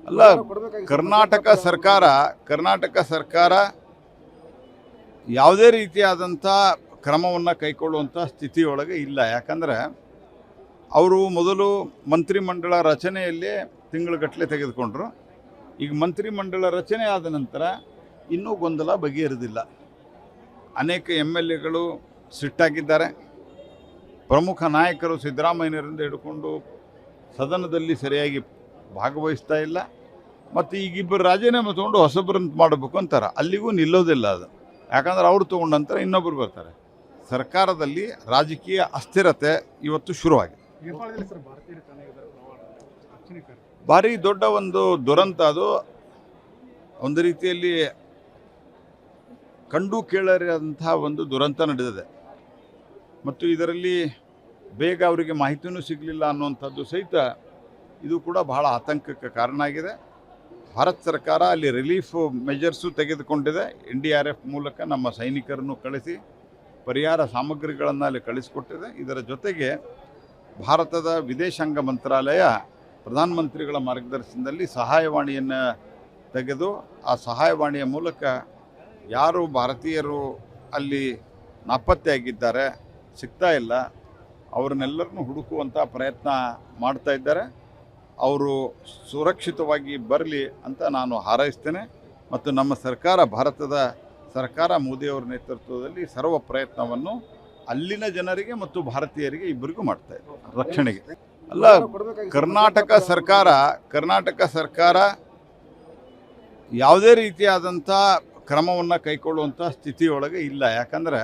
ಅಲ್ಲ, ಕರ್ನಾಟಕ ಸರ್ಕಾರ ಯಾವುದೇ ರೀತಿಯಾದಂಥ ಕ್ರಮವನ್ನು ಕೈಗೊಳ್ಳುವಂಥ ಸ್ಥಿತಿಯೊಳಗೆ ಇಲ್ಲ. ಯಾಕಂದರೆ ಅವರು ಮೊದಲು ಮಂತ್ರಿಮಂಡಲ ರಚನೆಯಲ್ಲೇ ತಿಂಗಳುಗಟ್ಟಲೆ ತೆಗೆದುಕೊಂಡ್ರು. ಈಗ ಮಂತ್ರಿಮಂಡಲ ರಚನೆ ಆದ ನಂತರ ಇನ್ನೂ ಗೊಂದಲ ಬಗೆಹರಿದಿಲ್ಲ. ಅನೇಕ MLAಗಳು ಸಿಟ್ಟಾಗಿದ್ದಾರೆ. ಪ್ರಮುಖ ನಾಯಕರು ಸಿದ್ದರಾಮಯ್ಯನವರಿಂದ ಹಿಡ್ಕೊಂಡು ಸದನದಲ್ಲಿ ಸರಿಯಾಗಿ ಭಾಗವಹಿಸ್ತಾ ಇಲ್ಲ. ಮತ್ತು ಈಗಿಬ್ಬರು ರಾಜೀನಾಮೆ ತೊಗೊಂಡು ಹೊಸಬ್ರನ್ನ ಮಾಡಬೇಕು ಅಂತಾರೆ. ಅಲ್ಲಿಗೂ ನಿಲ್ಲೋದಿಲ್ಲ ಅದು. ಯಾಕಂದ್ರೆ ಅವ್ರು ತೊಗೊಂಡ ನಂತರ ಇನ್ನೊಬ್ಬರು ಬರ್ತಾರೆ. ಸರ್ಕಾರದಲ್ಲಿ ರಾಜಕೀಯ ಅಸ್ಥಿರತೆ ಇವತ್ತು ಶುರುವಾಗಿದೆ. ಭಾರಿ ದೊಡ್ಡ ಒಂದು ದುರಂತ ಅದು. ಒಂದು ರೀತಿಯಲ್ಲಿ ಕಂಡು ಕೇಳರಿಯಾದಂಥ ಒಂದು ದುರಂತ ನಡೆದಿದೆ. ಮತ್ತು ಇದರಲ್ಲಿ ಬೇಗ ಅವರಿಗೆ ಮಾಹಿತಿಯೂ ಸಿಗಲಿಲ್ಲ ಅನ್ನುವಂಥದ್ದು ಸಹಿತ ಇದು ಕೂಡ ಬಹಳ ಆತಂಕಕ್ಕೆ ಕಾರಣ ಆಗಿದೆ. ಭಾರತ ಸರ್ಕಾರ ಅಲ್ಲಿ ರಿಲೀಫ್ ಮೆಜರ್ಸು ತೆಗೆದುಕೊಂಡಿದೆ. NDRF ಮೂಲಕ ನಮ್ಮ ಸೈನಿಕರನ್ನು ಕಳಿಸಿ ಪರಿಹಾರ ಸಾಮಗ್ರಿಗಳನ್ನು ಅಲ್ಲಿ ಕಳಿಸಿಕೊಟ್ಟಿದೆ. ಇದರ ಜೊತೆಗೆ ಭಾರತದ ವಿದೇಶಾಂಗ ಮಂತ್ರಾಲಯ ಪ್ರಧಾನಮಂತ್ರಿಗಳ ಮಾರ್ಗದರ್ಶನದಲ್ಲಿ ಸಹಾಯವಾಣಿಯನ್ನು ತೆಗೆದು ಆ ಸಹಾಯವಾಣಿಯ ಮೂಲಕ ಯಾರು ಭಾರತೀಯರು ಅಲ್ಲಿ ನಾಪತ್ತೆಯಾಗಿದ್ದಾರೆ, ಸಿಗ್ತಾ ಇಲ್ಲ, ಅವ್ರನ್ನೆಲ್ಲರನ್ನೂ ಹುಡುಕುವಂಥ ಪ್ರಯತ್ನ ಮಾಡ್ತಾ ಇದ್ದಾರೆ. ಅವರು ಸುರಕ್ಷಿತವಾಗಿ ಬರಲಿ ಅಂತ ನಾನು ಹಾರೈಸ್ತೇನೆ. ಮತ್ತು ನಮ್ಮ ಸರ್ಕಾರ, ಭಾರತದ ಸರ್ಕಾರ ಮೋದಿಯವರ ನೇತೃತ್ವದಲ್ಲಿ ಸರ್ವ ಪ್ರಯತ್ನವನ್ನು ಅಲ್ಲಿನ ಜನರಿಗೆ ಮತ್ತು ಭಾರತೀಯರಿಗೆ ಇಬ್ಬರಿಗೂ ಮಾಡ್ತಾ ಇದೆ ರಕ್ಷಣೆಗೆ. ಅಲ್ಲ, ಕರ್ನಾಟಕ ಸರ್ಕಾರ ಯಾವುದೇ ರೀತಿಯಾದಂಥ ಕ್ರಮವನ್ನು ಕೈಗೊಳ್ಳುವಂಥ ಸ್ಥಿತಿಯೊಳಗೆ ಇಲ್ಲ. ಯಾಕಂದರೆ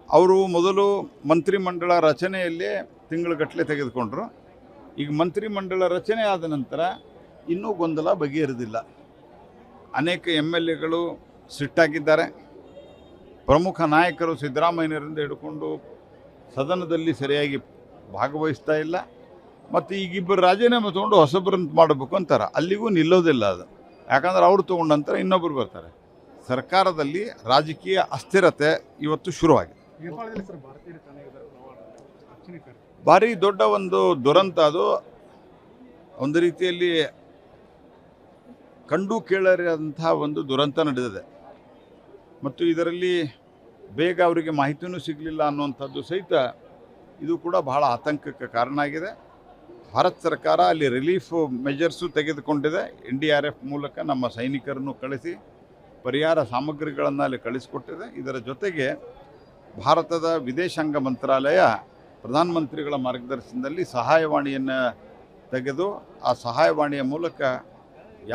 ಅವರು ಮೊದಲು ಮಂತ್ರಿಮಂಡಲ ರಚನೆಯಲ್ಲೇ ತಿಂಗಳುಗಟ್ಟಲೆ ತೆಗೆದುಕೊಂಡ್ರು. ಈಗ ಮಂತ್ರಿಮಂಡಲ ರಚನೆ ಆದ ನಂತರ ಇನ್ನೂ ಗೊಂದಲ ಬಗೆಹರಿದಿಲ್ಲ. ಅನೇಕ MLAಗಳು ಸಿಟ್ಟಾಗಿದ್ದಾರೆ. ಪ್ರಮುಖ ನಾಯಕರು ಸಿದ್ದರಾಮಯ್ಯನವರಿಂದ ಹಿಡ್ಕೊಂಡು ಸದನದಲ್ಲಿ ಸರಿಯಾಗಿ ಭಾಗವಹಿಸ್ತಾ ಇಲ್ಲ. ಮತ್ತು ಈಗಿಬ್ಬರು ರಾಜೀನಾಮೆ ತೊಗೊಂಡು ಹೊಸಬ್ರನ್ನ ಮಾಡಬೇಕು ಅಂತಾರೆ. ಅಲ್ಲಿಗೂ ನಿಲ್ಲೋದಿಲ್ಲ ಅದು. ಯಾಕಂದ್ರೆ ಅವ್ರು ತೊಗೊಂಡ ನಂತರ ಇನ್ನೊಬ್ಬರು ಬರ್ತಾರೆ. ಸರ್ಕಾರದಲ್ಲಿ ರಾಜಕೀಯ ಅಸ್ಥಿರತೆ ಇವತ್ತು ಶುರುವಾಗಿದೆ. ಭಾರಿ ದೊಡ್ಡ ಒಂದು ದುರಂತ ಅದು. ಒಂದು ರೀತಿಯಲ್ಲಿ ಕಂಡು ಕೇಳರಿಯಾದಂಥ ಒಂದು ದುರಂತ ನಡೆದಿದೆ. ಮತ್ತು ಇದರಲ್ಲಿ ಬೇಗ ಅವರಿಗೆ ಮಾಹಿತಿಯೂ ಸಿಗಲಿಲ್ಲ ಅನ್ನುವಂಥದ್ದು ಸಹಿತ ಇದು ಕೂಡ ಬಹಳ ಆತಂಕಕ್ಕೆ ಕಾರಣ ಆಗಿದೆ. ಭಾರತ ಸರ್ಕಾರ ಅಲ್ಲಿ ರಿಲೀಫ್ ಮೆಜರ್ಸು ತೆಗೆದುಕೊಂಡಿದೆ. NDRF ಮೂಲಕ ನಮ್ಮ ಸೈನಿಕರನ್ನು ಕಳಿಸಿ ಪರಿಹಾರ ಸಾಮಗ್ರಿಗಳನ್ನು ಅಲ್ಲಿ ಕಳಿಸಿಕೊಟ್ಟಿದೆ. ಇದರ ಜೊತೆಗೆ ಭಾರತದ ವಿದೇಶಾಂಗ ಮಂತ್ರಾಲಯ ಪ್ರಧಾನಮಂತ್ರಿಗಳ ಮಾರ್ಗದರ್ಶನದಲ್ಲಿ ಸಹಾಯವಾಣಿಯನ್ನು ತೆಗೆದು ಆ ಸಹಾಯವಾಣಿಯ ಮೂಲಕ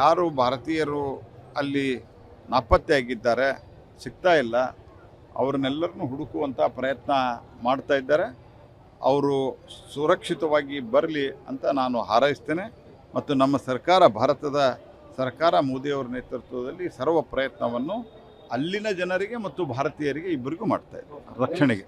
ಯಾರು ಭಾರತೀಯರು ಅಲ್ಲಿ ನಾಪತ್ತೆಯಾಗಿದ್ದಾರೆ, ಸಿಗ್ತಾ ಇಲ್ಲ, ಅವ್ರನ್ನೆಲ್ಲರನ್ನೂ ಹುಡುಕುವಂಥ ಪ್ರಯತ್ನ ಮಾಡ್ತಾ ಇದ್ದಾರೆ. ಅವರು ಸುರಕ್ಷಿತವಾಗಿ ಬರಲಿ ಅಂತ ನಾನು ಹಾರೈಸ್ತೇನೆ. ಮತ್ತು ನಮ್ಮ ಸರ್ಕಾರ, ಭಾರತದ ಸರ್ಕಾರ ಮೋದಿಯವರ ನೇತೃತ್ವದಲ್ಲಿ ಸರ್ವ ಪ್ರಯತ್ನವನ್ನು ಅಲ್ಲಿನ ಜನರಿಗೆ ಮತ್ತು ಭಾರತೀಯರಿಗೆ ಇಬ್ಬರಿಗೂ ಮಾಡ್ತಾ ಇದೆ ರಕ್ಷಣೆಗೆ.